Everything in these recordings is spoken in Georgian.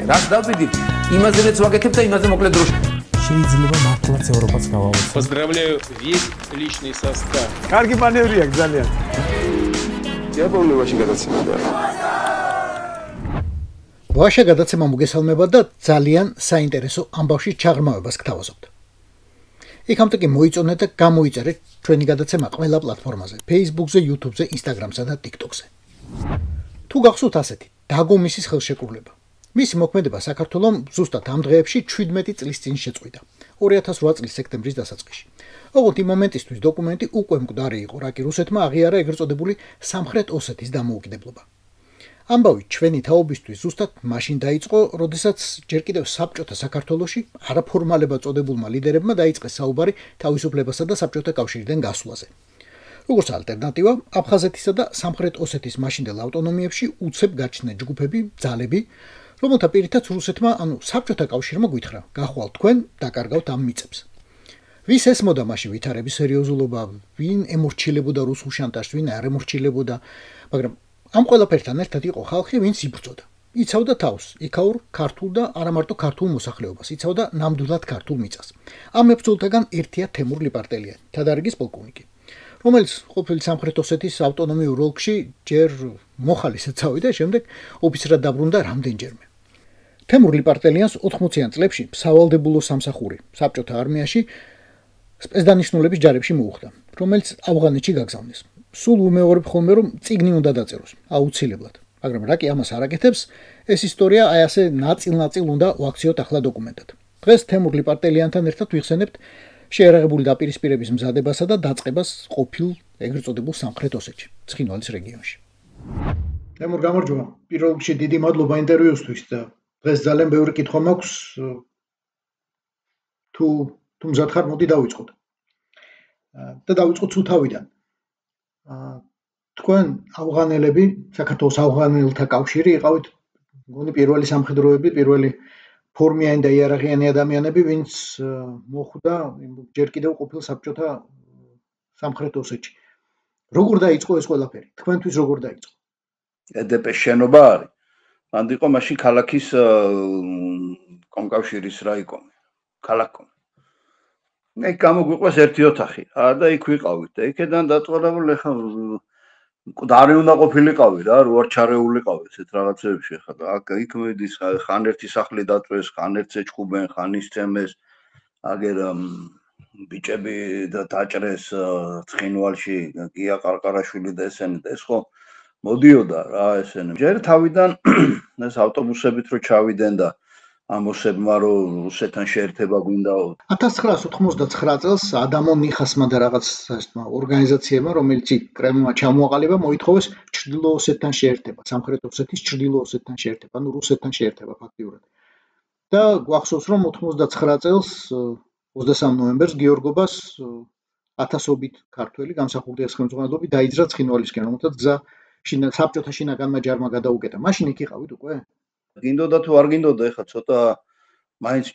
რაც დავდიდით, იმაზეც ვაკეთებ და იმაზე მოკლედ დროში. შეიძლება მართლაც ევროპაც გავავოცოთ. Поздравляю весь личный состав. კარგი მანევრია ძალიან. დიაპოლოვაში გადაცემდა. ვაშა გადაცემა მოგესალმება და ძალიან საინტერესო ამბავში ჩაღრმავებას გთავაზობთ. იქამდე კი მოიწონეთ და გამოიწერეთ ჩვენი გადაცემა ყველა პლატფორმაზე: Facebook-ზე, YouTube-ზე, Instagram-სა და TikTok-ზე. თუ გახსოვთ ასეთი, დაგომისის ხელშეკრულება. მისი მოქმედება საქართველოს ზუსტად ამ დღეებში 17 წლის წინ შეწყვიტა, 2008 წლის სექტემბრის დასაწყისში. ოღონდ იმ მომენტისთვის დოკუმენტი უკვე მკვდარი იყო, რაკი რუსეთმა აღიარა ეგრეთ წოდებული სამხრეთ ოსეთის დამოუკიდებლობა. ამბავი ჩვენი თაობისთვის ზუსტად მაშინ დაიწყო, როდესაც ჯერ კიდევ საბჭოთა საქართველოში არაფორმალებად წოდებულმა ლიდერებმა დაიწყეს საუბარი თავისუფლებასა და საბჭოთა კავშირიდან გასვლაზე. როგორც ალტერნატივა, აფხაზეთისა და სამხრეთ ოსეთის მაშინდელ ავტონომიებში უცებ გაჩნდნენ ჯგუფები, ძალები, რომელთა პირითაც რუსეთმა, საბჭოთა კავშირმა გვითხრა: გახვალ თქვენ, დაკარგავთ ამ მიწებს. ვის ესმოდა მაშინ ვითარების სერიოზულობა, ვინ ემორჩილებოდა რუსულ შანტაჟს, ვინ არ ემორჩილებოდა, მაგრამ ამ ყველაფერთან ერთად იყო ხალხი, ვინც იბრძოდა. იცავდა თავს, იქაურ ქართულ და არა მარტო ქართულ მოსახლეობას, იცავდა ნამდვილად ქართულ მიწას. ამ მებრძოლთაგან ერთია თემურ ლიპარტელიანი, თადარიგის პოლკოვნიკი, რომელიც ყოფილი სამხრეთ ოსეთის ავტონომიურ ოლქში ჯერ მოხალისად წავიდა, შემდეგ ოფიცრად დაბრუნდა რამდენჯერმე. თემურ ლიპარტელიანს 80-იან წლებში სავალდებულო სამსახური საბჭოთა არმიაში სპეცდანიშნულების ჯარებში მოუხდა, რომელიც ავღანეთში გაგზავნეს. სულ უმეორებ ხოლმე, რომ წიგნი უნდა დაწეროს, აუცილებლად. მაგრამ რაკი ამას არ აკეთებს, ეს ისტორია აი ასე ნაწილ-ნაწილ უნდა ვაქციოთ ახლა დოკუმენტად. დღეს თემურ ლიპარტელიანთან ერთად ვიხსენებთ შეერაღებული დაპირისპირების მზადებასა და დაწყებას ყოფილ ეგრეთ წოდებულ სამხრეთ ოსეთში, ცხინვალის რეგიონში. თემურ, გამარჯობა. პირველ რიგში დიდი მადლობა ინტერვიუსთვის და დღეს ძალიან ბევრი კითხვა მაქვს. თუ მზად ხარ, მოდი დავიწყოთ. და დავიწყოთ სულ თავიდან. თქვენ ავღანელები, საქართველოს ავღანელთა კავშირი იყავით, მგონი პირველი სამხედროები, პირველი ფორმიანი და იარაღიანი ადამიანები, ვინც მოხვდა ჯერ კიდევ ყოფილ საბჭოთა სამხრეთ ოსეთში. როგორ დაიწყო ეს ყველაფერი? თქვენთვის როგორ დაიწყო? ედპ-ს შენობა არის. მანდ იყო მაშინ ქალაქის კომკავშირის რაიკომი, ქალაქკომი. იქ გამოგვიყვეს ერთი ოთახი და იქ ვიყავით და იქედან დაწყებული ხა მკვდარი უნდა ყოფილიყავი რა, რო არ ჩარეულიყავი ესეთ რაღაცებში ხა და იქ მიდის ხან ერთი სახლი დაწვეს, ხან ერთს ეჩხუბენ, ხან ისცემეს, აგერ ბიჭები დაჭრეს ცხინვალში, გია ყარყარაშვილი და ესენი და ეს ხო მოდიოდა რა ესენი. ჯერ თავიდან ეს ავტობუსებით რო ჩავიდნენ და ამოსებმა რომ რუსეთთან შეერთება გვინდაო. 1999 წელს ადამონ ნიხასმა და რაღაც ორგანიზაციებმა, რომელიც კრემლმა ჩამოაყალიბა, მოითხოვეს ჩრდილო ოსეთთან შეერთება, სამხრეთ ოსეთის ჩრდილო ოსეთთან შეერთება, რუსეთთან შეერთება ფაქტიურად. და გვახსოვს, რომ 99 წელს 23 ნოემბერს გიორგობას 1000-ობით ქართველი გამსახურდია ხელმძღვანელობით დაიძრა ცხინვალისკენ, რომელთაც გზა საბჭოთა შინაგანმა ჯარმა გადაუკეთა. მაშინ იქ იყავით უკვე? გინდოდა თუ არ გინდოდა, ეხლა ცოტა მაინც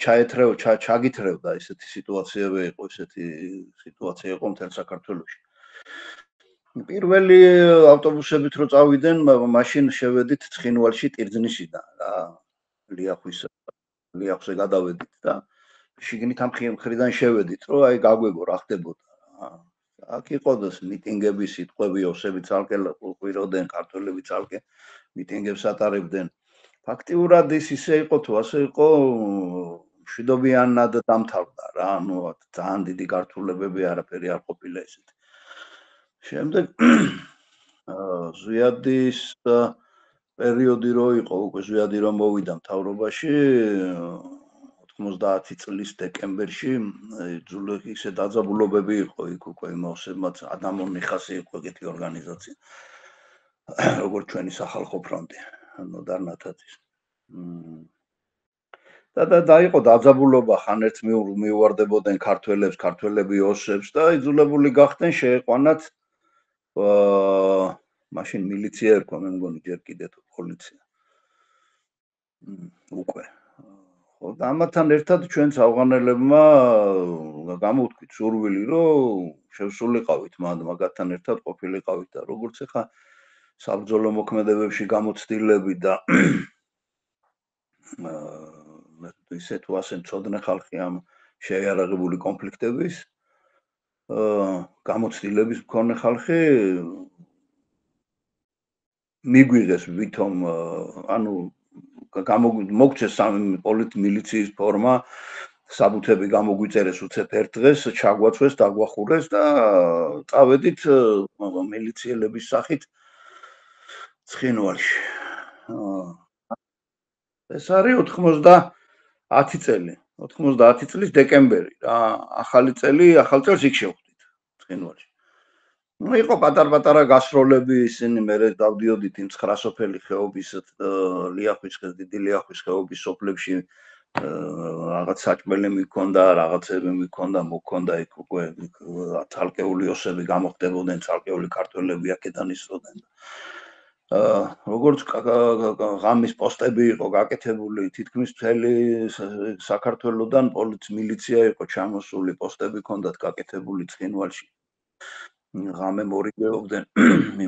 ჩაგითრევდა ესეთი სიტუაციები იყო, ესეთი სიტუაცია იყო მთელ საქართველოში. პირველი ავტობუსებით რო წავიდნენ, მაშინ შევედით ცხინვალში ტირძნისიდან რა, ლიახვზე გადავედით და შიგნით ამ მხრიდან შევედით, რომ აი გაგვეგო რა ხდებოდა. აქ იყო მიტინგები, სიტყვები, ოსები ცალკე ყვიროდნენ, ქართველები ცალკე მიტინგებს ატარებდნენ. ფაქტიურად ის ისე იყო თუ ასე იყო, მშვიდობიანად დამთავრდა რა, ძალიან დიდი გართულებები არაფერი არ ყოფილა ესეთი. შემდეგ ზვიადის პერიოდი რო იყო, უკვე ზვიადი რომ მოვიდა მთავრობაში 90 წლის დეკემბერში, ისე დაძაბულობები იყო იქ უკვე მოსემაც ადამონ ნიხასი იყო ეგეთი ორგანიზაცია, როგორც ჩვენი სახალხო ფრონტი. ნოდარნათაძის. და დაიყო დაძაბულობა, ხან ერთ მიუვარდებოდნენ ქართველებს, ქართველები ოსებს და იძულებული გახდნენ შეეყვანათ მაშინ მილიცია ერქვა, მე მგონი ჯერ კიდევ პოლიცია. უკვე. ხო, და ამათთან ერთად ჩვენც ავღანელებმა გამოვთქვით სურვილი, რომ შევსულიყავით მაგათთან ერთად ყოფილიყავით და როგორც ახლა საბრძოლო მოქმედებებში გამოცდილები და ისე თუ ასე მწოდნე ხალხი ამ შეიარაღებული კონფლიქტების გამოცდილების მქონე ხალხი მიგვიღეს ვითომ ანუ მოგწეს პოლიტმილიციის ფორმა საბუთები გამოგვიწერეს უცებ ერთ დღეს ჩაგვაწვეს დაგვახურეს და წავედით მილიციელების სახით ცხინვალში ეს არის 90 წელი 90 წლის დეკემბერი რა ახალი წელს იქ შევხვდით ცხინვალში იყო პატარ-პატარა გასროლები ისინი მე დავდიოდით იმ 9 სოფელი ხეობის ლიახვის დიდი ლიახვის ხეობის სოფლებში რაღაც საჭმელი მიქონდა რაღაცები მიქონდა მოგქონდა იქ უკვე ცალკეული ოსები გამოხდებოდნენ ცალკეული ქართველები აქედან ისროდნენ როგორც ღამის პოსტები იყო გაკეთებული თითქმის მთელი საქართველოსდან მილიცია იყო ჩამოსული პოსტები ჰქონდათ გაკეთებული ცხინვალში ღამე მორიგეობდნენ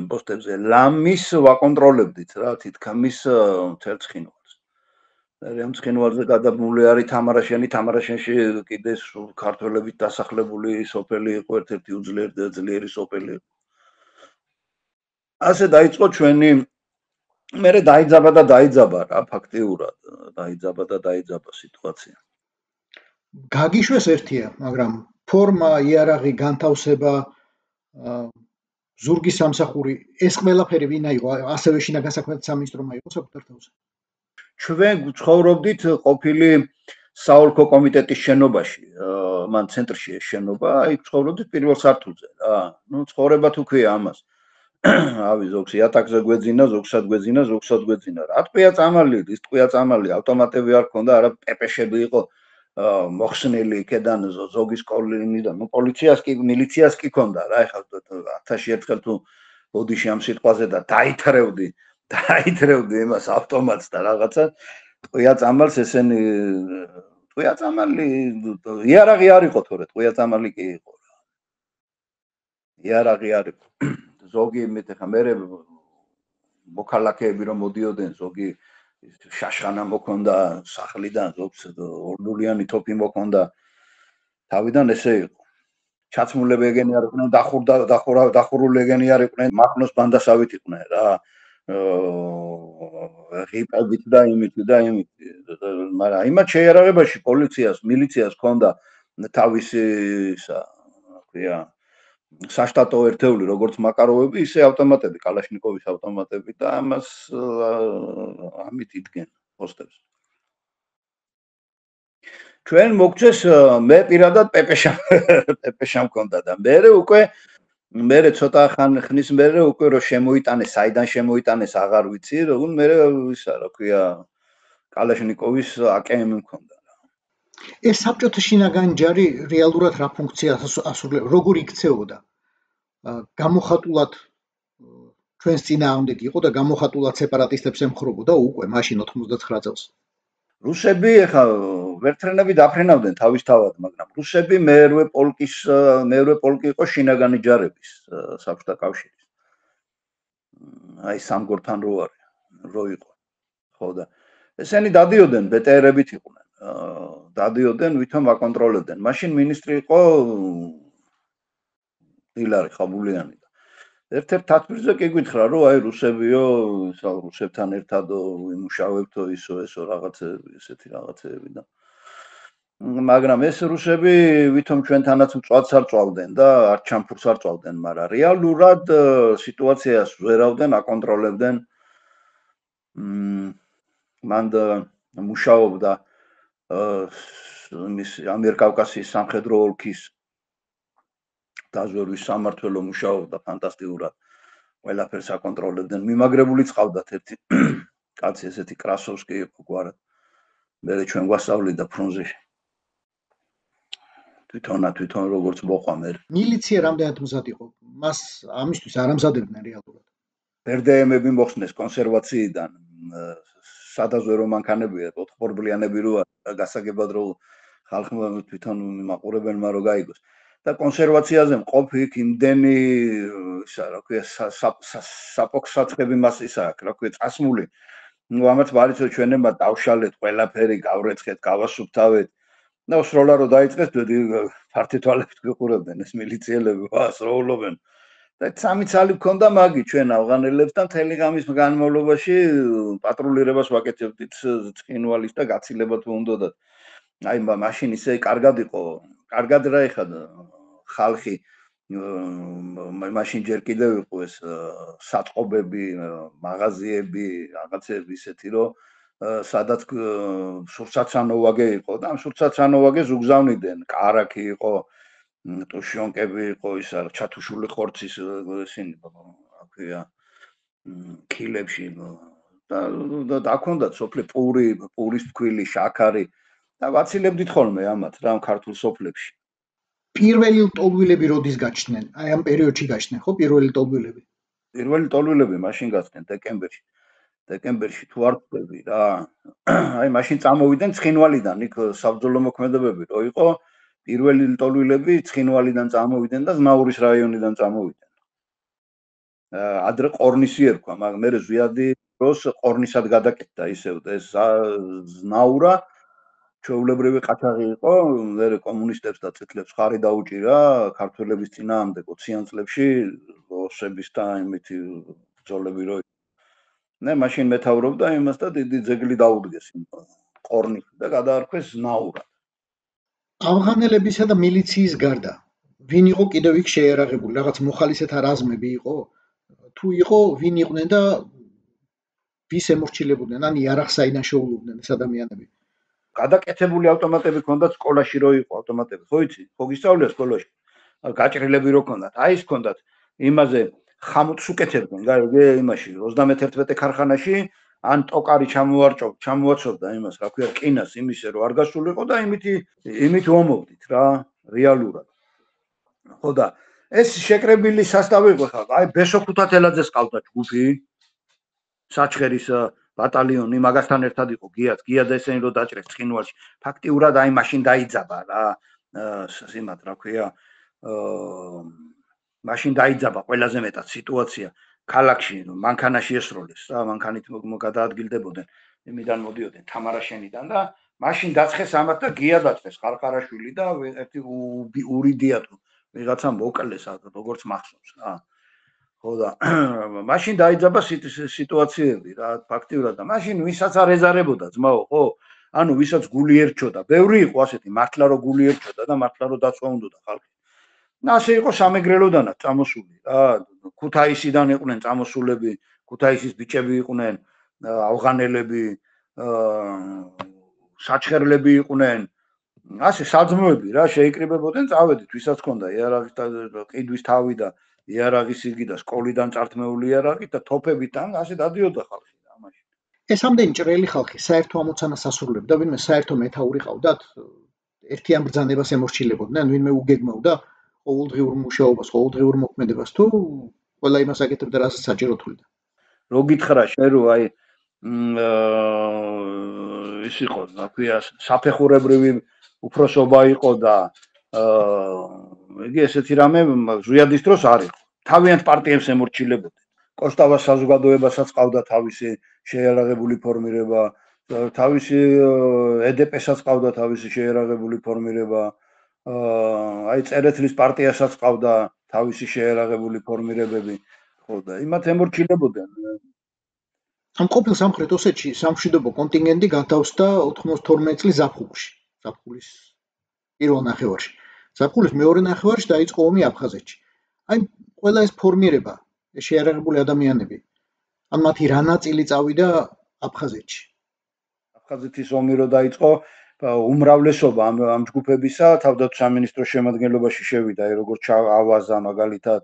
იმ პოსტებზე ლამის ვაკონტროლებდით რა თითქმის მთელ ცხინვალს ამ ცხინვალზე გადაბმული არის თამარაშენში კიდე ქართველებით დასახლებული სოფელი იყო ერთ-ერთი უძლიერი სოფელი ასე დაიწყო ჩვენი მერე დაიძაბა რა ფაქტიურად დაიძაბა სიტუაცია გაგიშვეს ერთია მაგრამ ფორმა იარაღი განთავსება ზურგის სამსახური ეს ყველაფერი ვინა იყო ასევე შინაგან საქმეთა სამინისტრომა იყო საკუთარ თავზე ჩვენ ცხოვრობდით ყოფილი საოლქო კომიტეტის შენობაში მან ცენტრში ეს შენობა იქ ცხოვრობდით პირველ სართულზე რა ნუ ცხოვრება თუ ქვია ამას ავი ზოგს იატაკზე გვეძინა ზოგსად გვეძინა რა თქვია წამალი ავტომატები არ ქონდა არა პეპეშები იყო მოხსნილი იქედან ზოგის კოლინიდან ნუ მილიციას კი ქონდა რა ეხლა 1000 ერთხელ თუ ბოდიში ამ სიტყვაზე და დაითრევდი იმას ავტომატს და რაღაცა თქვია წამალს ესენი თქვია წამალი იარაღი არ იყო თორე თქვია წამალი კი იყო რა იარაღი არ იყო ზოგი ეხლა მე მოქალაქეები რომ მოდიოდნენ ზოგი შაშხანა მოქონდა სახლიდან ზოგს ორლულიანი თოფი მოქონდა თავიდან ესე იყო ჩაცმულები ეგენი არ იყვნენ დახურული ეგენი არ იყვნენ მახნოს ბანდასავით იყვნენ რა ღიპებით და იმით მაგრამ იმათ შეიარაღებაში პოლიციას მილიციას ჰქონდა თავისი ისა ქვია საშტატო ერთეული როგორც მაკაროვები ისე ავტომატები კალაშნიკოვის ავტომატები და ამას ამით იდგენ პოსტებს ჩვენ მოგწეს მე პირადად პეპეშა მქონდა და მე ცოტა ხნის მერე უკვე რომ შემოიტანეს საიდან შემოიტანეს აღარ ვიცი როგორ მე ისა რა ქვია კალაშნიკოვის აკმ მქონდა ეს საბჭოთა შინაგანი ჯარი რეალურად რა ფუნქციას ასრულებდა როგორ იქცეოდა გამოხატულად ჩვენს წინააღმდეგ იყო და გამოხატულად სეპარატისტებს ემხრობოდა უკვე მაშინ 99 წელს რუსები ეხა ვერტრენები დაფრენავდნენ თავისთავად მაგრამ რუსები მეერვე პოლკი იყო შინაგანი ჯარების საბჭოთა კავშირის აი სამგორთან რო იყო ხო და ესენი დადიოდნენ ბტრ-ებით იყვნენ დადიოდნენ ვითომ აკონტროლებდნენ მაშინ ministri იყო ილარი ხაბულიანი და ერთ-ერთ თათბირზე კი გითხრა რომ აი რუსებთან ერთად ვიმუშავებთო ისო რაღაცები ესეთი რაღაცები და მაგრამ ეს რუსები ვითომ ჩვენთანაც მწვადს არ წვავდნენ და არც ჩამფურს არ წვავდნენ მაგრამ რეალურად სიტუაციას ვერავდნენ აკონტროლებდნენ მან მუშაობდა ამიერკავკასიის სამხედრო ოლქის დაზვერვის სამმართველო მუშაობდა ფანტასტიკურად ყველაფერს აკონტროლებდნენ მიმაგრებულიც ყავდათ ერთი კაცი ესეთი კრასოვსკი იყო გვარად მე ჩვენ გვასწავლიდა ფრონზეში თვითონ როგორც მოყვა მე მილიცია რამდენად მზად იყო მას ამისთვის არ ამზადებდნენ რეალურად ბერდეემები მოხსნეს კონსერვაციიდან სადაზვერო მანქანებია 4 ბლიანები რო გასაგებად რო ხალხმა თვითონ მაყურებელმა რო გაიგოს და კონსერვაციაზე მყოფი იქ იმდენი ისა რა ქვია საპოქსაცხები მას ისა რა ქვია წასმული ნუ ამათ მარიცო ჩვენებმა დავშალეთ ყველაფერი, გავრეცხეთ, გავასუფთავეთ. და სროლა რო დაიწყეს, ფართეთვალებს გვიყურებდნენ ეს მილიციელები, სროლობენ. და 3 წელი გქონდა მაგი ჩვენ ავღანელებს და მთელი ღამის განმავლობაში პატრულირებას ვაკეთებდით ცხინვალის და გაცილება თუ უნდათ. აი მაშინ ისე კარგად იყო, კარგად რა ეხა ხალხი მაშინ ჯერ კიდევ იყო ეს საწყობები, მაღაზიები, რაღაცები ისეთი რომ სადაც სურსაცანოვაგე იყო და ამ სურსაცანოვაგეს უგზავნიდნენ, კარაკი იყო, ტუშიონკები იყო, ის არა ჩათუშული ხორცის ისინი აქვეა ქილებში და დაქონდათ სოფლი პურის თქვილი, შაქარი და ვაცილებდით ხოლმე ამათ რა ქართულ სოფლებში. პირველი ლტოლვილები როდის გაჩნდნენ? აი ამ პერიოდში გაჩნდნენ, ხო, პირველი ლტოლვილები? პირველი ლტოლვილები მაშინ გაჩნდნენ დეკემბერში. დეკემბერში თუ არ ვთქვი რა. აი მაშინ წამოვიდნენ ცხინვალიდან, იქ საბრძოლო მოქმედებები რო იყო, პირველი ლტოლვილები ცხინვალიდან წამოვიდნენ და ზნაურის რაიონიდან წამოვიდნენ. ადრე ყორნისი ერქვა, მაგრამ მე ზვიადი დროს ყორნისად გადაკეთდა ისევ ეს ზნაურა ჩვეულებრივი ყაჩაღი იყო, მე კომუნისტებს და წითლებს ხარი დაუჭირა ქართველების წინააღმდეგ 20-იან წლებში ოსების და იმითი ბრძოლები რო ნე მაშინ მეთაურობდა იმას და დიდი ძეგლი დაუდგეს ყორნით და გადაარქვეს ზნაურად. ავღანელებისა და მილიციის გარდა ვინ იყო კიდევ იქ შეიარაღებული? რაღაც მოხალისეთა რაზმები იყო? თუ იყო, ვინ იყვნენ და ვის ემორჩილებოდნენ? ან იარაღს საიდან შეულობდნენ ეს ადამიანები? გადაკეთებული ავტომატები ჰქონდათ სკოლაში რო იყო ავტომატები, ხო იცი? ხო გისწავლია სკოლაში. გაჭრილები რო ჰქონდათ, აი ის ჰქონდათ იმაზე ხამუտს უკეთებდნენ, გაიგე იმაში 31 ქარხანაში ან ტოკარი ჩამოვარჭობდა იმას, რა ქვია, რკინას იმისე რომ არ გასულიყო და იმით ომობდით რა, რეალურად. ხო და ეს შეკრებილი სასტავი იყო ხა, აი ბესო ქუთათელაძეს ყავდა ჯგუფი, საჩხერის ბატალიონი მაგასთან ერთად იყო გია და ესენი რო დაჭრეს ცხინვალში. ფაქტიურად აი მაშინ დაიძაბა რა, იმათ რა ქვია, მაშინ დაიძაბა ყველაზე მეტად სიტუაცია ქალაქში, მანქანაში ესროლეს რა, მანქანით გადაადგილდებოდნენ, იმიდან მოდიოდნენ თამარაშენიდან და მაშინ დაწყეს ამათ და გია დაწყეს ყარყარაშვილი და ერთი ურიდია თუ ვიღაცა მოკლეს როგორც მახსოვს რა. ხო და მაშინ დაიძაბა სიტუაციები რა, ფაქტიურად და მაშინ ვისაც არ ეზარებოდა ძმაო, ხო? ანუ ვისაც გული ერჩოდა, ბევრი იყო ასეთი, მართლა რომ გული ერჩოდა და მართლა რომ დაცვა უნდოდა ხალხი. ასე იყო სამეგრელოდანაც წამოსული რა, ქუთაისიდან იყვნენ წამოსულები, ქუთაისის ბიჭები იყვნენ, ავღანელები, საჩხერლები იყვნენ, ასე საძმოები რა შეიკრიბებოდნენ, წავედით, ვისაც ჰქონდა იარაღის და ყიდვის თავი და იარაღის იგი და სკოლიდან წართმეული იარაღი და თოფებით ან ასე დადიოდა ხალხი რა მაშინ. ეს ამდენი ჭრელი ხალხი საერთო ამოცანას ასრულებდა, ვინმე საერთო მეთაური ყავდათ, ერთიან ბრძანებას ემორჩილებოდნენ, ვინმე ugegმავდა ყოველდღიურ მუშაობას, ყოველდღიურ მოქმედებას თუ ყველა იმას აკეთებდა, რასაც საჭირო თვლიდა. რო გითხრა შენ რომ აი ის იყო, რა ქვია, საფეხურებრივი უფროსობა იყო და იგი ესეთი რამე ზვიადის დროს არ იყო. თავიანთ პარტიებს ემორჩილებოდნენ. კოსტავას საზოგადოებასაც ყავდა თავისი შეიარაღებული ფორმირება, თავისი ედპ-საც ყავდა თავისი შეიარაღებული ფორმირება, აი წერეთლის პარტიასაც ყავდა თავისი შეიარაღებული ფორმირებები, ხო და იმათ ემორჩილებოდნენ. ამ ყოფილ სამხრეთ ოსეთში სამშვიდობო კონტინგენტი გათავსდა 92 წლის ზაფხულში, ზაფხულის პირველ ნახევარში. ზაფხულის მეორე ნახევარში დაიწყო ომი აფხაზეთში. აი ყველა ეს ფორმირება, ეს შეიარაღებული ადამიანები, ან მათი რა ნაწილი წავიდა აფხაზეთში. აფხაზეთის ომი რო დაიწყო, უმრავლესობა ამ ჯგუფებისა თავდაცვის სამინისტროს შემადგენლობაში შევიდა, როგორც ავაზა მაგალითად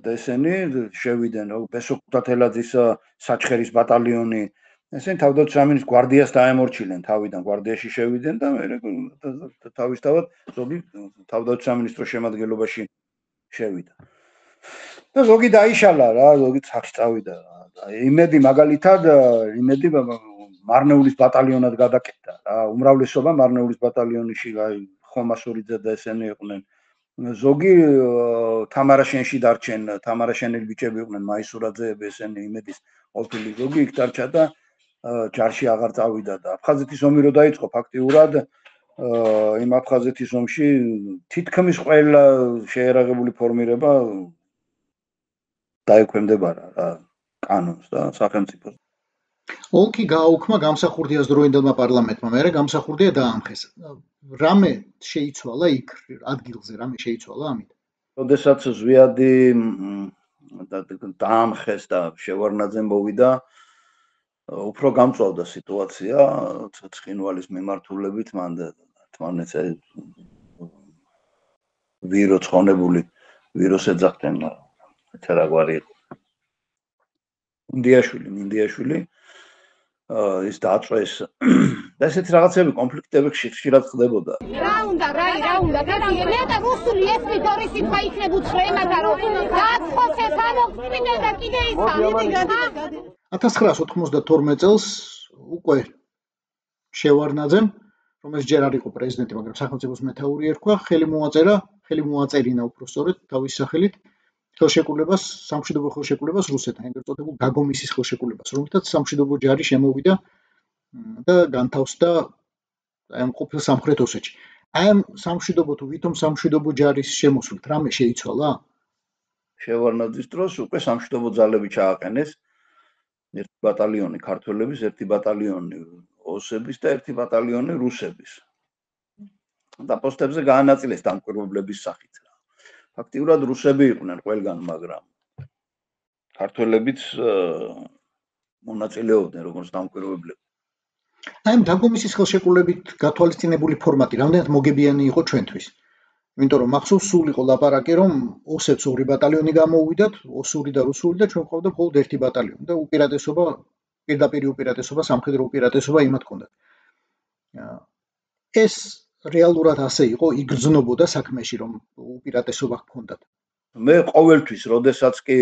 და ესენი შევიდნენ ბესო ქუთათელაძის საჩხერის ბატალიონი, ესენი თავდაცვის სამინისტროს გვარდიას დაემორჩილნენ თავიდან, გვარდიაში შევიდნენ და თავისთავად ზოგი თავდაცვის სამინისტროს შემადგენლობაში შევიდა. და ზოგი დაიშალა რა, ზოგი სახში წავიდა რა. იმედი მაგალითად, იმედი მარნეულის ბატალიონად გადაკეთდა რა, უმრავლესობა მარნეულის ბატალიონში ხომასურიძე და ესენი იყვნენ. ზოგი თამარაშენში დარჩენ, თამარაშენელი ბიჭები იყვნენ, მაისურაძეები, ესენი იმედის ყოფილი ზოგი იქ დარჩა და ჯარში აღარ წავიდა და აფხაზეთის ომი რო დაიწყო ფაქტიურად იმ აფხაზეთის ომში თითქმის ყველა შეერაღებული ფორმირება დაექვემდებარა რა კანონს და სახელმწიფოს. ოლქი გააუქმა გამსახურდიას დროინდელმა პარლამენტმა, მერე გამსახურდია დაამხეს. რამე შეიცვალა იქ ადგილზე, რამე შეიცვალა ამით? როდესაც ზვიადი დაამხეს და შევარნაძე მოვიდა, უფრო გამწვავდა სიტუაცია ცხინვალის მიმართულებით, მან თმანეთს ვირო ცხონებული ვიროს ეძახდნენ, მაგრამ რა გვარი იყო. ინდიაშვილი ის დააწვეს და ესეთი რაღაცები კონფლიქტები ხშირად ხდებოდა. რა უნდა და რუსული ესმით ორი სიტყვა იქნებ უცხოენათა რომ გააცხოს ეს ამოგვწმინდა და კიდე ისა 1992 წელს უკვე შევარნაძემ, რომელიც ჯერ არ იყო პრეზიდენტი, მაგრამ სახელმწიფოს მეთაური ერქვა, ხელი მოაწერინა უფრო სწორედ თავის სახელით ხელშეკრულებას, სამშვიდობო ხელშეკრულებას რუსეთთან, ეგრეთ წოდებულ გაგომისის ხელშეკრულებას, რომელთაც სამშვიდობო ჯარი შემოვიდა და განთავსდა ამ ყოფილ სამხრეთ ოსეთში. ამ სამშვიდობო თუ ვითომ სამშვიდობო ჯარის შემოსვლით რამე შეიცვალა? შევარნაძის დროს უკვე სამშვიდობო ძალები ჩააყენეს. ერთი ბატალიონი ქართველების, ერთი ბატალიონი ოსების და ერთი ბატალიონი რუსების. და პოსტებზე გაანაწილეს დამკვირვებლების სახით. ფაქტიურად რუსები იყვნენ ყველგან, მაგრამ ქართველებიც მონაწილეობდნენ როგორც დამკვირვებლები. აი ამ დაგომისის ხელშეკრულებით გათვალისწინებული ფორმატი რამდენად მოგებიანი იყო ჩვენთვის? იმიტომ რომ მახსოვს სულ იყო ლაპარაკი, რომ ოსებს ორი ბატალიონი გამოუვიდათ, ოსური და რუსული და ჩვენ ყავდა მხოლოდ ერთი ბატალიონი და უპირატესობა, პირდაპირ უპირატესობა, სამხედრო უპირატესობა იმათ ჰქონდათ. ეს რეალურად ასე იყო, იგრძნობოდა საქმეში, რომ უპირატესობა ჰქონდათ. მე ყოველთვის, როდესაც კი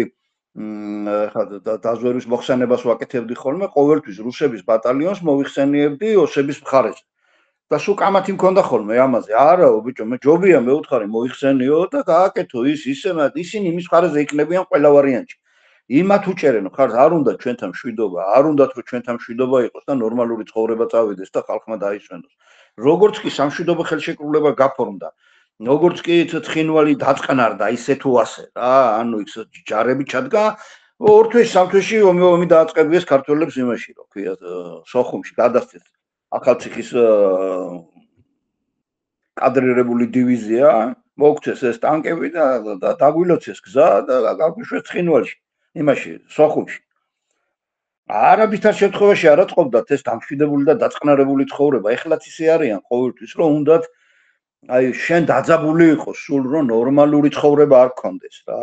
დაზვერვის მოხსენებას ვაკეთებდი ხოლმე, ყოველთვის რუსების ბატალიონს მოვიხსენიებდი ოსების მხარეზე. და სულ კამათი მქონდა ხოლმე ამაზე. არაო, ბიჭო, მე ჯობია მე ვუთხარი მოიხსენიო და გააკეთო ისე ისინი იმის მხარეზე იქნებიან ყველა ვარიანტში. იმათ უჭერენ ხარ, არ უნდა ჩვენთან მშვიდობა, არ უნდათ რომ ჩვენთან მშვიდობა იყოს და ნორმალური ცხოვრება წავიდეს და ხალხმა დაისვენოს. როგორც კი სამშვიდობო ხელშეკრულება გაფორმდა, როგორც კი ცხინვალი დაწყნარდა ისე თუ ასე რა, ანუ ის ჯარები ჩადგა, ორ თვეში, სამ თვეში ომი დააწყებიეს ქართველებს იმაში, რა ქვია, სოხუმში გადასცეს ახალციხის კადრირებული დივიზია, მოგვცეს ეს ტანკები და დაგვილოცეს გზა და გაგვიშვეს ცხინვალში, იმაში, სოხუმში. არაბითარ შემთხვევაში არ აწყობდათ ეს დამშვიდებული და დაწყნარებული ცხოვრება. ეხლაც ისე არიან ყოველთვის, რომ უნდათ აი შენ დაძაბული იყოს სულ რომ ნორმალური ცხოვრება არ გქონდეს რა.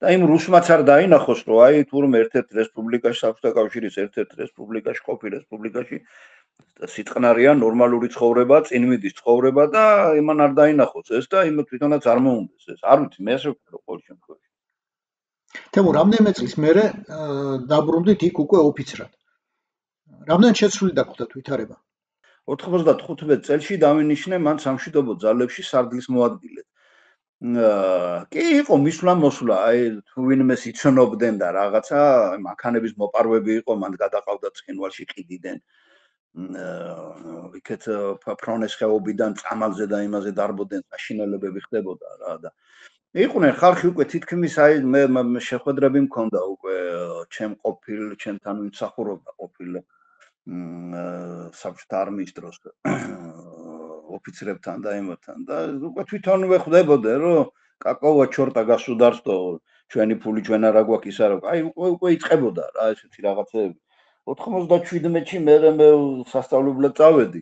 და იმ რუსმაც არ დაინახოს რომ აი თურმე ერთ-ერთ რესპუბლიკაში, საბჭოთა კავშირის ერთ-ერთ რესპუბლიკაში, ყოფილ რესპუბლიკაში სიტყნარია ნორმალური ცხოვრება, წინმიდის ცხოვრება და იმან არ დაინახოს ეს და იმ თვითონაც არ მოუნდეს ეს. არ ვიცი, მე ასე ვქნა ყოველ შემთხვევაში. თემო, რამდენიმე წლის მერე დაბრუნდით იქ უკვე ოფიცრად. რამდენად შეცვლილი დაგხვდა ვითარება? 95 წელში დავინიშნე მან სამშვიდობო ძალებში სარდლის მოადგილედ. კი იყო მისვლა-მოსვლა, აი თუ ვინმეს იცნობდნენ და რაღაცა მანქანების მოპარვები იყო, მან გადაყავდა ცხინვალში ყიდიდან. იქეთ ფრონეს ხეობიდან წამალზე და იმაზე დარბოდნენ საშინელებები ხდებოდა რა და იყვნენ ხალხი უკვე თითქმის აი მე შეხვედრები მქონდა უკვე ჩემთან ვიმსახურობდა ყოფილ საბჭოთა არმიის დროს ოფიცრებთან და იმათთან და უკვე თვითონვე ხვდებოდნენ რომ კაკოვა ჩორტა გასუდარსტო ჩვენი ფული ჩვენ არა გვაქვს ისა რა აი უკვე იწყებოდა რა ესეთი რაღაცეები 97-ში მე სასწავლებლად წავედი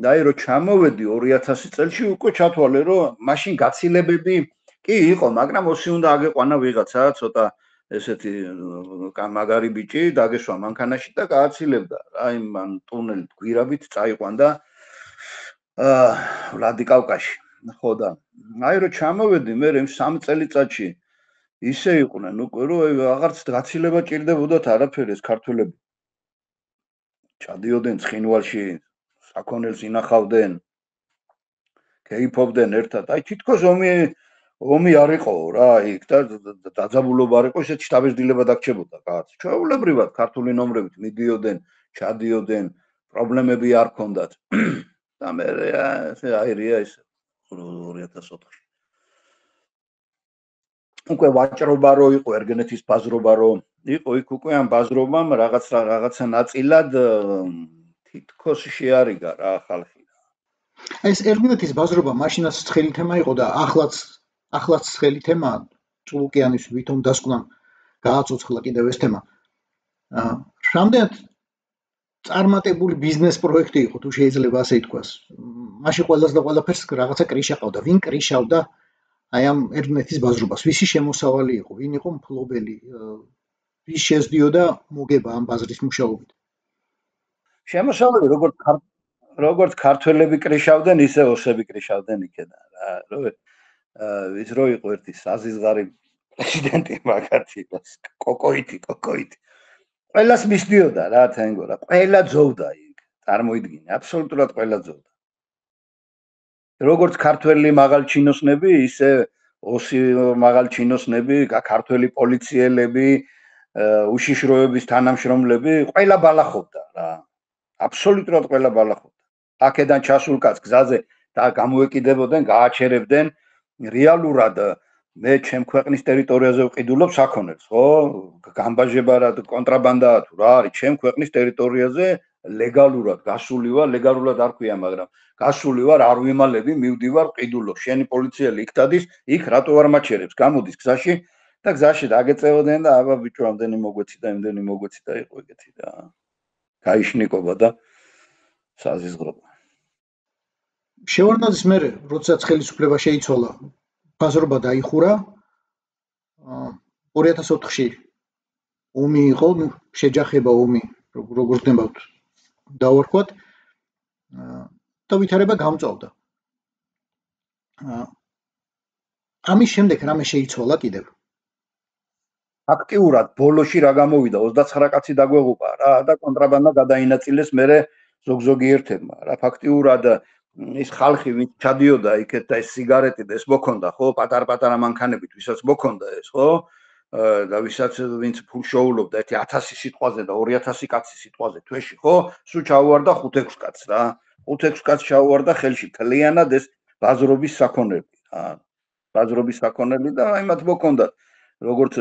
და აი რომ ჩამოვედი 2000 წელში უკვე ჩათვალე რომ მაშინ გაცილებები კი იყო მაგრამ ოსი უნდა აგეყვანა ვიღაცა ცოტა ესეთი მაგარი ბიჭი დაგესვა მანქანაში და გააცილებდა აი მან ტუნელით გვირაბით წაიყვანდა ვლადიკავკაში ხო და აი რომ ჩამოვედი მე 3 წელიწადში ისე იყვნენ უკვე რომ აღარც გაცილება ჭირდებოდათ არაფერი ეს ქართველები ჩადიოდნენ ცხინვალში საქონელს ინახავდნენ კეიფობდნენ ერთად აი თითქოს ომი არ იყო რა იქ და დაძაბულობა არ იყო ისეთ შტაბის დილება დაგჭებოდა კაც ჩვეულებრივად ქართული ნომრებით მიდიოდნენ ჩადიოდნენ, პრობლემები არ ჰქონდათ. და მე აირია ის 2004-ში. უკვე ვაჭრობა რო იყო, ერგენეთის ბაზრობა რო იყო, იქ უკვე ამ ბაზრობამ რაღაცა ნაწილად თითქოს შეარიგა რა ხალხი. ეს ერგენეთის ბაზრობა მაშინაც ცხელი თემა იყო და ახლაც ცხელი თემაა. ჭულუკიანის ვითომ დასკვნამ გააცოცხლა კიდევ ეს თემა. რამდენად წარმატებული ბიზნეს პროექტი იყო, თუ შეიძლება ასე ითქვას. მაშინ ყველას და ყველაფერს რაღაცა კრიშა ყავდა. ვინ კრიშავდა აი ამ ერგენეთის ბაზრობას? ვისი შემოსავალი იყო? ვინ იყო მფლობელი? ვის შეძდიოდა მოგება ამ ბაზრის მუშაობით? შემოსავალი როგორც ქართველები კრიშავდნენ, ისე ოსები კრიშავდნენ იქიდან რა. ის რო იყო ერთი საზიზღარი პრეზიდენტი მაგათი კოკოიტი. ყველას მისდიოდა რა თენგო რა. ყველა ძოვდა იქ. წარმოიდგინე, აბსოლუტურად ყველა ძოვდა. როგორც ქართველი მაღალჩინოსნები, ისე ოსი მაღალჩინოსნები, ქართველი პოლიციელები, უშიშროების თანამშრომლები, ყველა ბალახობდა რა. აბსოლუტურად ყველა ბალახობდა. აქედან ჩასულ კაც გზაზე და გამოეკიდებოდნენ, გააჩერებდნენ რეალურად მე ჩემ ქვეყნის ტერიტორიაზე ვყიდულობ საქონელს, ხო? გამბაჟება რა კონტრაბანდაა თუ რა არის, ჩემ ქვეყნის ტერიტორიაზე ლეგალურად გასული ვარ, ლეგალურად არ ქვია, მაგრამ გასული ვარ, არ ვიმალები, მივდივარ, ვყიდულობ. შენი პოლიციელი იქ დადის, იქ რატო არ მაჩერებს? გამოდის გზაში და გზაში დაგეწევოდნენ და აბა ბიჭო, ამდენი მოგვეცი და იმდენი მოგვეცი და იყო ეგეთი და გაიშნიკობა და საზიზღრობა. შევარდნაძის მერე, როდესაც ხელისუფლება შეიცვალა, ბაზრობა დაიხურა. 2004-ში ომი იყო, შეჯახება ომი, როგორც გნებავთ დავარქვათ. და ვითარება გამწვავდა. ამის შემდეგ რამე შეიცვალა კიდევ? აქტიურად ბოლოში რა გამოვიდა 29 კაცი დაგვეღუპა რა და კონტრაბანდა გადაინაწილეს მერე ზოგ-ზოგი ერთებმა რა ფაქტიურად ის ხალხი ვინც ჩადიოდა იქეთ და ეს სიგარეტი და ეს მოქონდა ხო პატარ-პატარა მანქანებით ვისაც მოქონდა ეს ხო და ვისაც ვინც ფულშოულობდა ერთი 1000 სიტყვაზე და 2000 კაცი სიტყვაზე თვეში ხო სულ ჩაუვარდა 5-6 კაცს რა 5-6 კაცს ჩაუვარდა ხელში თლიანად ეს ბაზრობის საქონელი რა ბაზრობის საქონელი და აი მათ მოქონდა როგორც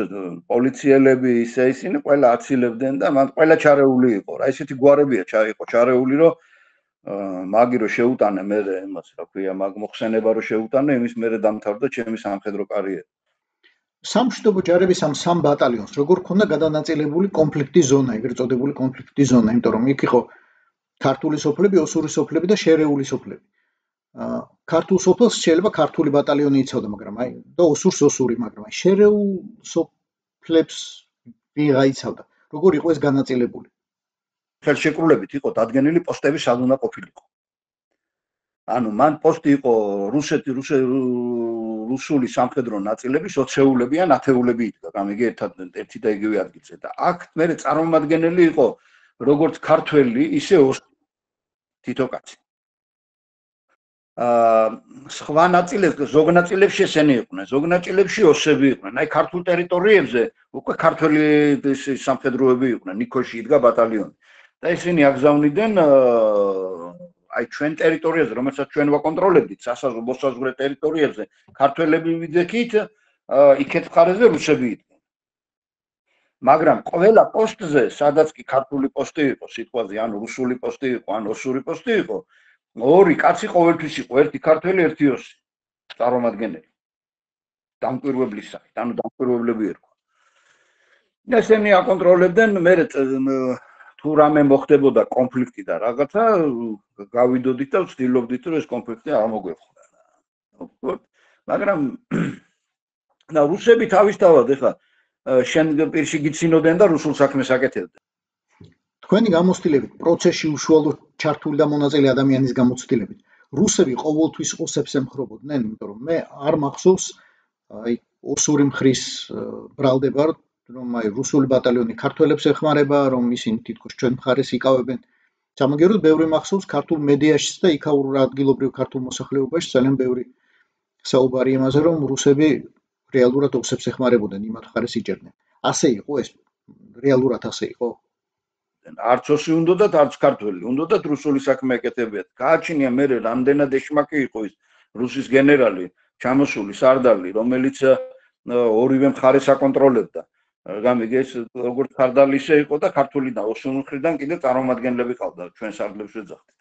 პოლიციელები ისე ისინი ყველა აცილებდნენ და მან ყველა ჩარეული იყო რა ესეთი გვარებია იყო ჩარეული რომ მაგირო შეუტანე მე იმას რა ქვია მაგ მოხსენება რომ შეუტანე იმის მერე დამთავრდა ჩემი სამხედრო კარიერა სამშვიდობო ჯარების ამ სამ ბატალიონს როგორ ქონდა გადანაწილებული კონფლიქტის ზონა ეგრეთ წოდებული კონფლიქტის ზონა იმიტომ რომ იქ იყო ქართული სოფლები ოსური სოფლები და შერეული სოფლები ქართულ სოფელს შეიძლება ქართული ბატალიონი იცავდა მაგრამ აი და ოსურს ოსური მაგრამ აი შერეულ სოფლებს ვიღა იცავდა როგორ იყო ეს განაწილებული ხელშეკრულებით იყო დადგენილი პოსტები სად უნდა ყოფილიყო ანუ მან პოსტი იყო რუსული სამხედრო ნაწილები სოციალურები ან ათეულები იდგა გამიგი ერთი და იგივე ადგილზე და აქ მე წარმომადგენელი იყო როგორც ქართველი ისე თითო კაცი სხვა ნაწილებში ზოგ ნაწილებში ესენი იყვნენ ზოგ ნაწილებში ოსები იყვნენ აი ქართულ ტერიტორიებზე უკვე ქართველი სამხედროები იყვნენ ნიქოში იდგა ბატალიონი და ისინი აგზავნიდნენ აი ჩვენ ტერიტორიაზე რომელსაც ჩვენ ვაკონტროლებდით სასაზღვრო ტერიტორიებზე ქართველები ვიძექით იქეთ მხარეზე რუსები იდგნენ მაგრამ ყველა პოსტზე სადაც კი ქართული პოსტი იყო სიტყვაზე ან რუსული პოსტი იყო ან ოსური პოსტი იყო ორი კაცი ყოველთვის იყო ერთი ქართველი ერთი ოსი წარმომადგენელი დამკვირვებლის სახით ანუ დამკვირვებლები ერქვა ესენი აკონტროლებდნენ მე თუ რამე მოხდებოდა კონფლიქტი და რაღაცა გავიდოდით და ვცდილობდით რომ ეს კონფლიქტი არ მოგვეხვდა მაგრამ და რუსები თავისთავად ეხლა შენ პირში გიცინოდნენ და რუსულ საქმეს აკეთებდნენ თქვენი გამოცდილებით პროცესში უშუალოდ ჩართული და მონაწილე ადამიანის გამოცდილებით რუსები ყოველთვის ოსებს ემხრობოდნენ იმიტომ რომ მე არ მახსოვს აი ოსური მხრის ბრალდება რომ აი რუსული ბატალიონი ქართველებს ეხმარება რომ ისინი თითქოს ჩვენ მხარეს იკავებენ სამაგეროდ ბევრი მახსოვს ქართულ მედიაში და იქაურ ადგილობრივ ქართულ მოსახლეობაში ძალიან ბევრი საუბარი იმაზე რომ რუსები რეალურად ოსებს ეხმარებოდნენ იმათ მხარეს იჭერდნენ ასე იყო ეს რეალურად ასე იყო ეკეთებოდნენ. არც ოსი უნდათ, არც ქართველი. უნდათ რუსული საქმე ეკეთებიათ. გააჩნია მე რამდენად ეშმაკი იყო ის რუსის გენერალი, ჩამოსული სარდალი, რომელიც ორივე მხარეს აკონტროლებდა. გამიგე ეს როგორც სარდალი ისე იყო და ქართული და ოსი მხრიდან კიდე წარმომადგენლები ყავდა ჩვენ სარდლებს ვეძახდით.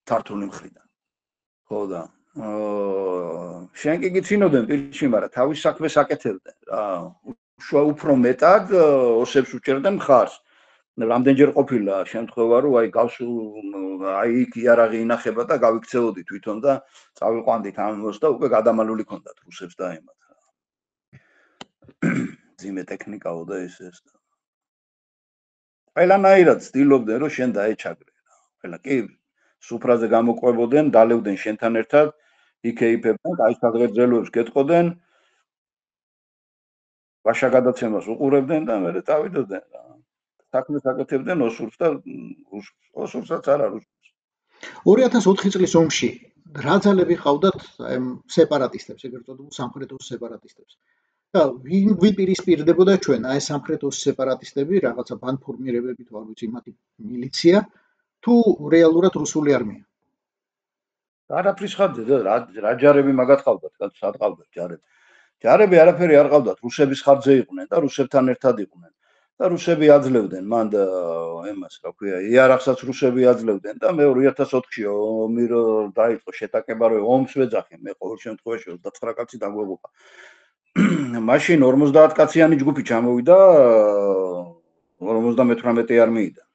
ქართული მხრიდან. ხო და შენ კი გიცინოდნენ პირში, მაგრამ თავის საქმეს აკეთებდნენ რა. უფრო მეტად ოსებს უჭერდნენ მხარს. რამდენჯერ ყოფილა შემთხვევა, რომ აი გავს აი იქ იარაღი ინახება და გავიქცეოდი თვითონ და წავიყვანდით ამბოს და უკვე გადამალული ქონდათ რუსებს და ემათ. ძიმე ტექნიკაო და ეს. ყველანაირად ცდილობდნენ რომ შენ დაეჩაგრე რა. ყველა კი სუფრაზე გამოყვებოდნენ, დალევდნენ შენთან ერთად, იქეიფებდნენ, აი სადღერძელოებს გეტყოდნენ. ვაშა გადაცემას უყურებდნენ და მერე წავიდოდნენ რა. საქმეს აკეთებდნენ ოსურს და ოსურსაც არა რუსებს. 2004 წლის ომში რა ძალები ყავდათ აი სეპარატისტებს, ეგრეთ წოდებულ სამხრეთ ოს სეპარატისტებს. და ვინ ვიპირისპირდებოდა ჩვენ აი სამხრეთ ოს სეპარატისტები, რაღაცა ბანფორმირებებით, არ ვიცი, მათი მილიცია თუ რეალურად რუსული არმია? არაფრის ხარჯზე რა ჯარები მაგათ ყავდათ, სად ყავდათ ჯარები? ჯარები არაფერი არ ყავდათ, რუსების ხარჯზე იყვნენ და რუსებთან ერთად იყვნენ. და რუსები აძლევდნენ მან ემას, რა ქვია, იარაღსაც რუსები აძლევდნენ და მე 2004-ში ომი დაიწყო შეტაკება, რომ ომს ვეძახე, მე ყოველ შემთხვევაში 29 კაცი დაგვეღუპა. მაშინ 50 კაციანი ჯგუფი ჩამოვიდა 58 არმიიდან.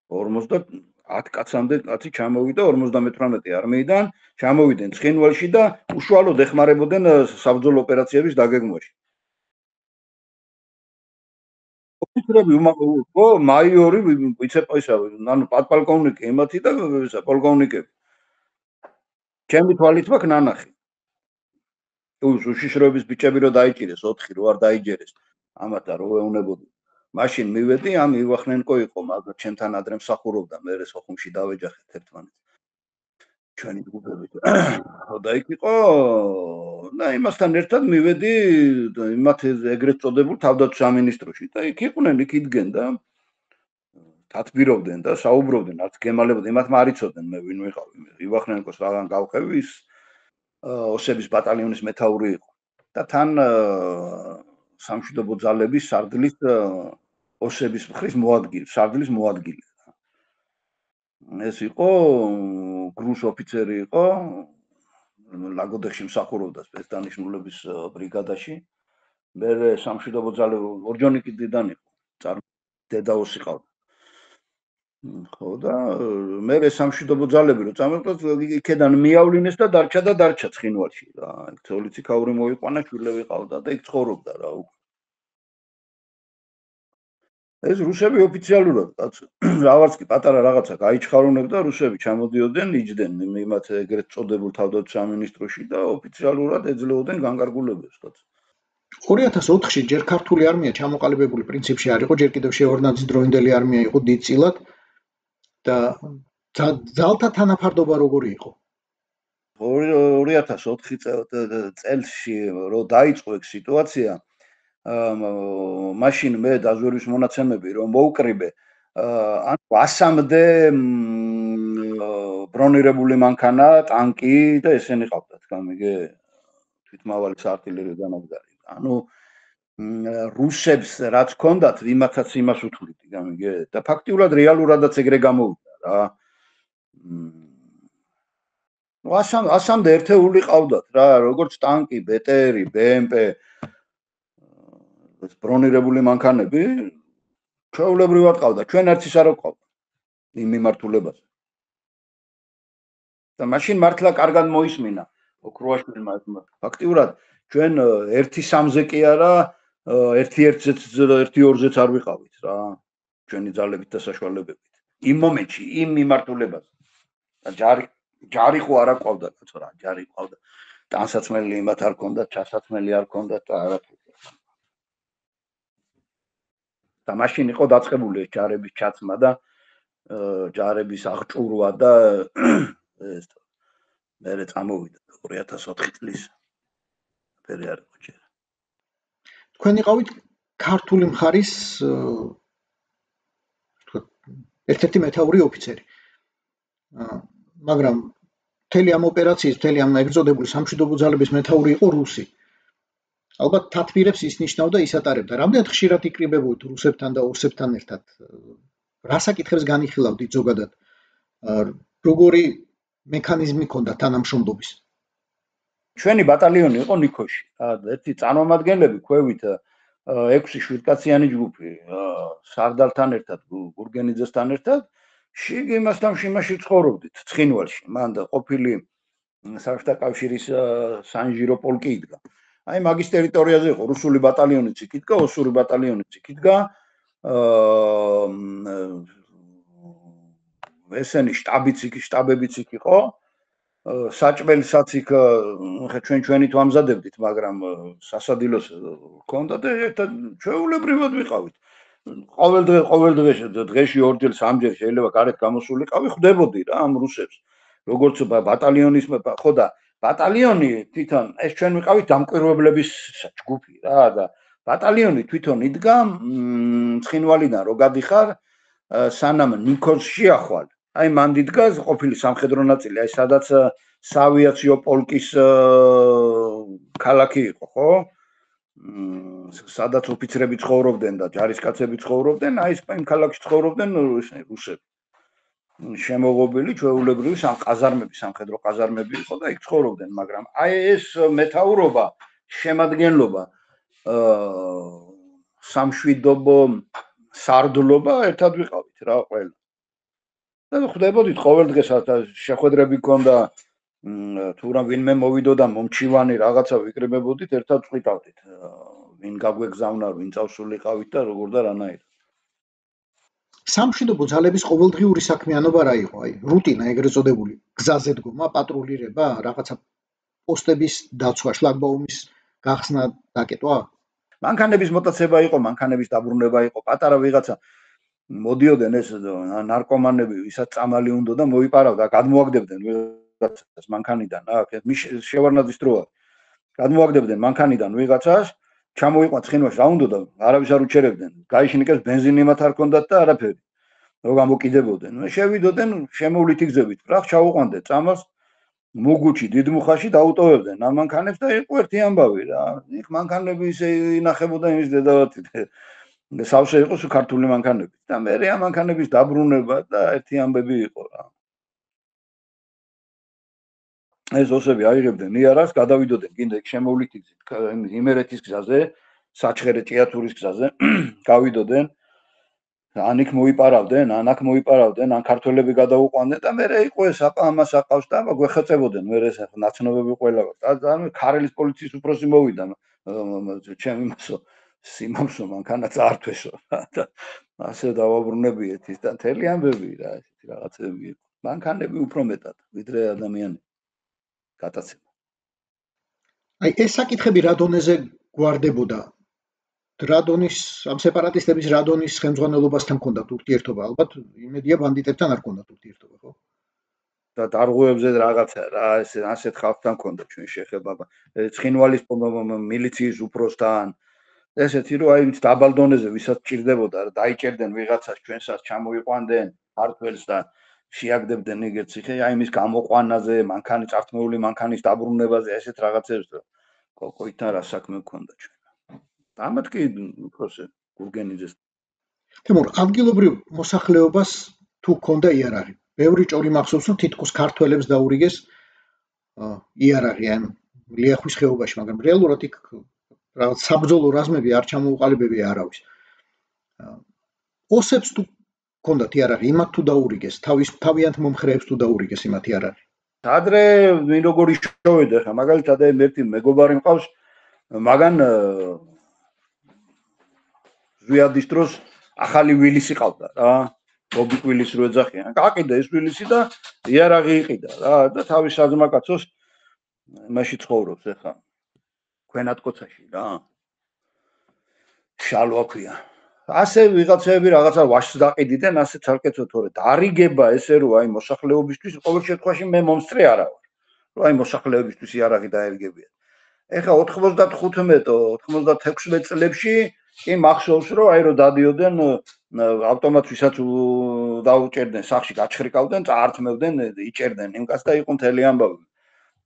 50 კაცამდე კაცი ჩამოვიდა 58 არმიიდან, ჩამოვიდნენ ცხინვალში და უშუალოდ ეხმარებოდნენ საბრძოლო ოპერაციების დაგეგმვაში. ოფიცრები ხო, მაიორი, ვიცე-ისა, ანუ პატპოლკოვნიკი ემათი და პოლკოვნიკები. ჩემი თვალით მაქვს ნანახი. უშიშროების ბიჭები რო დაიჭირეს 4 რო არ დაიჯერეს. ამათა რო ეუნებოდი. მაშინ მივედი, ამ ივახნენკო იყო, მაგრამ ჩემთან ადრე მსახურობდა, მე სოხუმში დავეჯახეთ ერთმანეთს. ჩვენი ჯგუფებით. და იქ იყო და იმასთან ერთად მივედი იმათ ეგრეთ წოდებულ თავდაცვის სამინისტროში და იქ იყვნენ, იქ იდგენ და დათბირობდნენ და საუბრობდნენ, არც გემალებოდნენ, იმათ მარიცოდნენ მე ვინ ვიყავი. ივახნენკოს რაგან გავხევი ის ოსების ბატალიონის მეთაური იყო და თან სამშვიდობო ძალების სარდლის ოსების მხრის მოადგილე, სარდლის მოადგილე. ეს იყო გრუს ოფიცერი იყო, ლაგოდეხში მსახურობდა სპეცდანიშნულების ბრიგადაში. მე სამშვიდობო ძალები ორჯონიკიდან იყო, დედა ოსი ყავდა. ხო და მე სამშვიდობო ძალები რო წამოყვეთ, იქედან მიავლინეს და დარჩა ცხინვალში რა. იქ ცოლიცი ქაური მოიყვანა, შვილები ყავდა და იქ ცხოვრობდა რა. ეს რუსები ოფიციალურად რაღაც კი პატარა რაღაცა გაიჩხარონებდა, რუსები ჩამოდიოდნენ, იჯდნენ იმათ ეგრეთ წოდებულ თავდაცვის სამინისტროში და ოფიციალურად ეძლეოდნენ განკარგულებებს. 2004-ში ჯერ ქართული არმია ჩამოყალიბებული პრინციპში არ იყო, ჯერ კიდევ შევარდნაძის დროინდელი არმია იყო დიდწილად და ძალთა თანაფარდობა როგორი იყო? 2004 წელში რო დაიწყო ეგ სიტუაცია, მაშინ მე დაზვერვის მონაცემები რომ მოვკრიბე, ანუ 100-მდე ბრონირებული მანქანა, ტანკი და ესენი ყავდათ, გამიგე, თვითმავალი საარტილერიო დანადგარი. ანუ რუსებს რაც ჰქონდათ, იმათაც იმას უთვლით, გამიგე, და ფაქტიურად რეალურადაც ეგრე გამოვიდა რა. 100-მდე ერთეული ყავდათ რა, როგორც ტანკი, ბეტერი, BMP, ეს ბრონირებული მანქანები ჩვეულებრივად ყავდა, ჩვენ არც ის არ ყავდა იმ მიმართულებაზე. და მაშინ მართლა კარგად მოისმინა ოქროაშვილმა. ფაქტიურად ჩვენ 1-3-ზე კი არა, 1-2-ზეც არ ვიყავით რა, ჩვენი ძალებით და საშუალებებით. იმ მომენტში, იმ მიმართულებაზე. და ჯარი ხო არა ყავდა, კაცო რა, ჯარი ყავდა. ტანსაცმელი იმათ არ ქონდა, ჩასაცმელი არ ქონდა და არაფერი. და მაშინ იყო დაწყებული ეს ჯარების ჩაცმა და ჯარების აღჭურვა და ეს მერე წამოვიდა 2004 წლის ფერი არ იყო ჯერ. თქვენ იყავით ქართული მხარის ერთ-ერთი მეთაური ოფიცერი. მაგრამ მთელი ამ ოპერაციის, მთელი ამ ეგრწოდებული სამშვიდობო ძალების მეთაური იყო რუსი. ალბათ თათბირებს ის ნიშნავდა, ის ატარებდა. რამდენად ხშირად იკრიბებოდით რუსებთან და ოსებთან ერთად? რა საკითხებს განიხილავდით ზოგადად? როგორი მექანიზმი ჰქონდა თანამშრომლობის? ჩვენი ბატალიონი იყო ნიქოში. ერთი წარმომადგენლები ქვევით 6-7-კაციანი ჯგუფი სარდალთან ერთად, გურგენიძესთან ერთად იმასთან იმაში ცხოვრობდით ცხინვალში. მან და ყოფილი საბჭოთა კავშირის სანჟირო პოლკი იდგა. აი მაგის ტერიტორიაზე იყო რუსული ბატალიონიც იქ იდგა, ოსური ბატალიონიც იქ იდგა. ესენი შტაბებიც იქ იყო. საჭმელსაც იქ ჩვენით ვამზადებდით, მაგრამ სასადილოს ჰქონდა და ერთად ჩვეულებრივად ვიყავით. ყოველ დღეში ორჯერ სამჯერ შეიძლება გარეთ გამოსულიყავი, ხვდებოდი რა ამ რუსებს. როგორც ბატალიონის ხო და ბატალიონი თვითონ ეს ჩვენ ვიყავით დამკვირვებლების ჯგუფი რა და ბატალიონი თვითონ იდგა ცხინვალიდან რო გადიხარ სანამ ნიქოს შეახვალ. აი მან იდგა ყოფილი სამხედრო ნაწილი, აი სადაც საავიაციო პოლკის ქალაქი იყო, ხო? სადაც ოფიცრები ცხოვრობდნენ და ჯარისკაცები ცხოვრობდნენ, აი იმ ქალაქში ცხოვრობდნენ რუსები. შემოღობილი ჩვეულებრივი ყაზარმები, სამხედრო ყაზარმები იყო და იქ ცხოვრობდნენ, მაგრამ აი ეს მეთაურობა, შემადგენლობა, სამშვიდობო სარდლობა ერთად ვიყავით რა ყველა. და ხვდებოდით ყოველ დღეს შეხვედრები ჰქონდა, თუ რა ვინმე მოვიდოდა მომჩივანი რაღაცა ვიკრიბებოდით, ერთად წვითავდით. ვინ გაგვეგზავნა, ვინ წავსულიყავით და როგორ და რანაირად. სამშვიდობო ძალების ყოველდღიური საქმიანობა რა იყო? აი, რუტინა ეგრეთ წოდებული, გზაზე დგომა, პატრულირება, რაღაცა პოსტების დაცვა, შლაგბაუმის გახსნა, დაკეტვა? მანქანების მოტაცება იყო, მანქანების დაბრუნება იყო, პატარა ვიღაცა მოდიოდნენ ეს ნარკომანები, ვისაც წამალი უნდა და მოიპარავდა, გადმოაგდებდნენ ვიღაცას მანქანიდან, შევარნაძის დროა. გადმოაგდებდნენ მანქანიდან ვიღაცას, ჩამოიყვა ცხინვალში, რა უნდა და არავის არ უჩერებდნენ. გაიშინიკეს ბენზინი მათ არ ჰქონდათ და არაფერი. რო გამოკიდებოდნენ. შევიდოდნენ შემოვლითი გზებით. ფრახ ჩაუყვანდნენ წამალს მუგუჩი დიდმუხაში დაუტოვებდნენ ამ მანქანებს და იყო ერთი ამბავი რა. იქ მანქანები ისე ინახებოდა იმის დედავათი. სავსე იყო ქართული მანქანები და მე ამ მანქანების დაბრუნება და ერთი ამბები იყო რა. ეს ოსები აიღებდნენ იარაღს, გადავიდოდნენ კიდე შემოვლითი გზით იმერეთის გზაზე, საჩხერე ჭიათურის გზაზე, გავიდოდნენ. ან იქ მოიპარავდნენ, ან აქ მოიპარავდნენ, ან ქართველები გადაუყვანდნენ და მე იყო ეს ამას აყავს და გვეხაწებოდნენ მე ეს ნაცნობები ყველა. და ქარელის პოლიციის უფროსი მოვიდა ჩემი მასო სიმამსო მანქანა წაართვესო და ასე დავაბრუნებიეთ ის და მთელი ამბები რა ესეთი რაღაცები იყო. მანქანები უფრო მეტად ვიდრე ადამიანები. გატაცება. აი ეს საკითხები რა დონეზე გვარდებოდა? რადონის ამ სეპარატისტების რადონის ხელმძღვანელობასთან ჰქონდათ ურთიერთობა? ალბათ იმედია ბანდიტებთან არ ჰქონდათ ურთიერთობა, ხო? და დარღვევებზე რაღაცა რა ასეთ ხალხთან ჰქონდა ჩვენ შეხება. ცხინვალის მილიციის უფროსთან ესეთი რომ აი დაბალ დონეზე ვისაც ჭირდებოდა დაიჭერდნენ ვიღაცას ჩვენსაც ჩამოიყვანდნენ ქართველს და შეაგდებდნენ იგერც ხე აი იმის გამოყვანაზე, მანქანის წართმეული მანქანის დაბრუნებაზე ესეთ რაღაცებს კოკოითან რა საქმე ჰქონდა ჩვენ. ამათ კი უბრალოდ გურგენიძეს. თემურ, ადგილობრივ მოსახლეობას თუ ჰქონდა იარაღი. ბევრი ჭორი მახსოვს, რომ თითქოს ქართველებს დაურიგეს იარაღი ამ ლიახვის ხეობაში, მაგრამ რეალურად იქ რაღაც საბრძოლო რაზმები არ ჩამოუყალიბებია არავის. ოსებს თუ ჰქონდათ იარაღი, იმათ თუ დაურიგეს, თავიანთ მომხრეებს თუ დაურიგეს იმათ იარაღი. ადრე ვინ როგორი შოვედა ხა, მაგალითად ერთი მეგობარი მყავს, მაგან ზვიადის დროს ახალი ვილისი ყავდა რა. ბობიკ ვილისი რო ეძახიან. გაყიდა ეს ვილისი და იარაღი იყიდა რა და თავის საძმაკაცოს მაშინ ცხოვრობს ეხა. ქვენატკოცაში რა. შალვა ქვია. ასე ვიღაცები რაღაცა ვაშს დაყიდიდნენ, ასე ცალკეცო თორე დარიგება ესე რომ აი მოსახლეობისთვის ყოველ შემთხვევაში მე მომსწრე არა ვარ. რომ აი მოსახლეობისთვის იარაღი დაერგებიათ. ეხა 95-96 წლებში კი მახსოვს რომ აი რომ დადიოდნენ ავტომატურისაც დაუჭერდნენ სახში გაჩხრიკავდნენ, წაართმევდნენ, იჭერდნენ იმ კაცს და იყო მთელი ამბავი.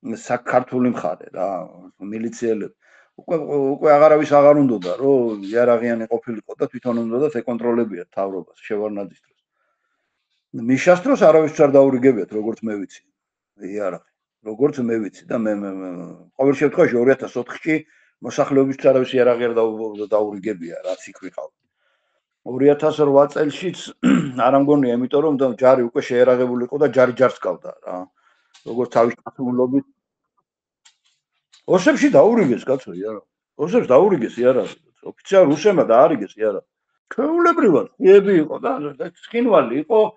საქართველოს მხარე რა, მილიციელები. უკვე აღარავის აღარ უნდოდა, რომ იარაღიანი ყოფილიყო და თვითონ უნდოდა ეკონტროლებია თავრობას შევარნაძის დროს. მიშას დროს არავის არ დაურიგებიათ, როგორც მე ვიცი. იარაღი, როგორც მე ვიცი და მე ყოველ შემთხვევაში 2004-ში მოსახლეობის არავის იარაღი არ დაურიგებია, რაც იქ ვიყავ. 2008 წელშიც არ ამგონია, იმიტომ რომ ჯარი უკვე შეერაღებული იყო და ჯარი ჯარს გავდა რა. როგორც თავის კაცულობით ოსებში დაურიგეს კაცო იარა. ოსებს დაურიგეს იარა. ოფიციალ რუსებმა დაარიგეს იარა. ჩვეულებრივად იები იყო და ცხინვალი იყო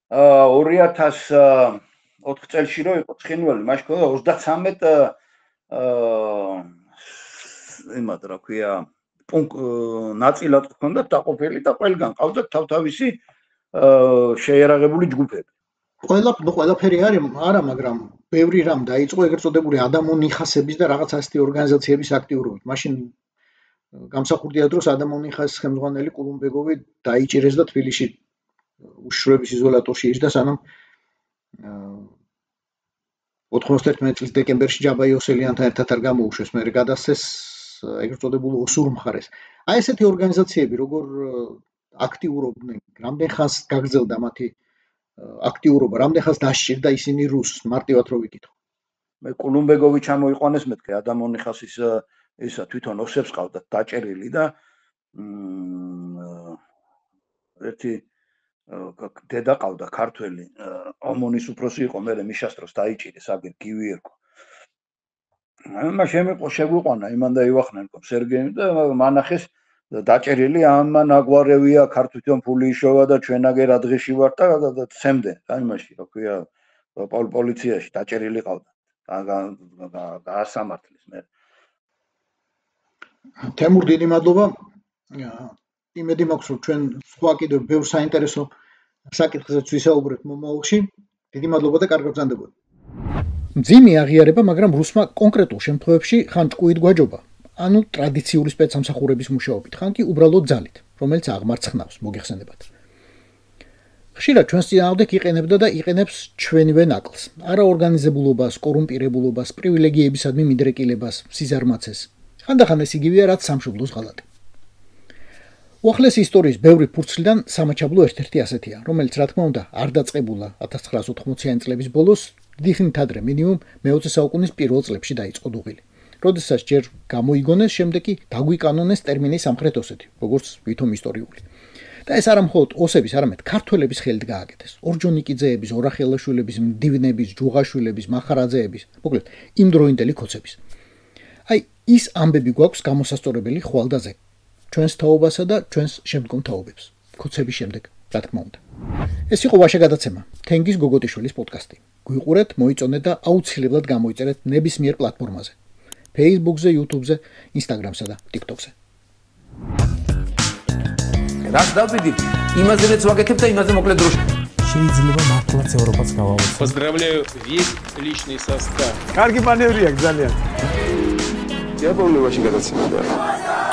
2004 წელში რო იყო ცხინვალი, მაშინ ქონდა 33 იმად რა ქვია ნაწილად ქონდა დაყოფილი და ყველგან ყავდა თავთავისი შეერაღებული ჯგუფები. ყველაფერი არა, მაგრამ ბევრი რამ დაიწყო ეგრეთ წოდებული ადამიანიხასების და რაღაც ასეთი ორგანიზაციების აქტიურობით. მაშინ გამსახურდია დროს ადამიანიხას ხელმძღვანელი კულუმბეგოვი დაიჭირეს და თბილისში უშიშროების იზოლატორში ისდა, სანამ 91 წლის დეკემბერში ჯაბა იოსელიანთან ერთად არ გამოუშვეს, მერე გადასცეს ეგრეთ წოდებულ ოსურ მხარეს. აი ესეთი ორგანიზაციები როგორ აქტიურობდნენ, რამდენ ხანს გაგრძელდა მათი აქტიურობა, რამდენ ხანს დასჭირდა ისინი რუსს, მარტივად რო ვიკითხო. მე კულუმბეგოვი ჩამოიყვანეს მეთქე ადამიანიხასის ისა თვითონ ოსებს ყავდათ დაჭერილი და ერთი დედა ყავდა ქართველი ომონის უფროსი იყო, მე მიშას დროს დაიჭირეს აგერ გივიერკო. შეგვიყვანა იმან და ივახნენკომ სერგეიმ და მანახეს დაჭერილი ამან აგვარევია ქართვითონ ფული იშოვა და ჩვენ აგერ ადღეში ვარ და ცემდნენ რა იმაში რა ქვია პოლიციაში დაჭერილი ყავდა გაასამართლეს მე. თემურ დიდი მადლობა. იმედი მაქვს რომ ჩვენ სხვა კიდევ ბევრ საინტერესო საკითხზეც ვისაუბრებთ მომავალში. დიდი მადლობა და კარგ ბრძანდებოდ. მძიმე აღიარება, მაგრამ რუსმა კონკრეტულ შემთხვევებში ხან ჭკუით გვაჯობა. ანუ ტრადიციული სპეცსამსახურების მუშაობით, ხან კი უბრალოდ ძალით, რომელიც აღმარცხნავს, მოგეხსენებათ. ხშირად ჩვენს წინააღმდეგ იყენებდა და იყენებს ჩვენივე ნაკლს. არა ორგანიზებულობას, კორუმპირებულობას, პრივილეგიებისადმი მიდრეკილებას, სიზარმაცეს. ხანდახან ეს იგივეა, რაც სამშობლოს ღალატი. უახლესი ისტორიის ბევრი ფურცლიდან სამაჩაბლო ერთ-ერთი ასეთია, რომელიც რა თქმა უნდა არ დაწყებულა 1980-იანი წლების ბოლოს, დიდი ხნით ადრე მინიმუმ მე-20 საუკუნის პირველ წლებში დაიწყო დუღილი. როდესაც ჯერ გამოიგონეს, შემდეგ კი დაგვიკანონეს ტერმინი სამხრეთ ოსეთი, როგორც ვითომ ისტორიული. და ეს არა მხოლოდ ოსების, არამედ ქართველების ხელით გააკეთეს. ორჯონიკიძეების, ორახელაშვილების, მდივნების, ჯუღაშვილების, მახარაძეების, მოკლედ იმდროინდელი ქოცების. აი, ის ამბები გვაქვს გამოსასწორებელი ხვალდაზე. ჩვენს თაობასა და ჩვენს შემდგომ თაობებს. ქოცების შემდეგ, რა თქმა უნდა. ეს იყო ვაშა გადაცემა, თენგის გოგოტიშვილის პოდკასტი. გვიყურეთ, მოიწონეთ და აუცილებლად გამოიწერეთ ნებისმიერ პლატფორმაზე. Facebook-ზე, YouTube-ზე, Instagram-სა და TikTok-ზე. რაც დავდივით, იმაზეც ვაკეთებ და იმაზე მოკლედ დროში. შეიძლება მართლაც ევროპაც გავავოთ. Поздравляю весь личный состав. კარგი მანევრია ძალიან. Я помню, очень гадаться надо.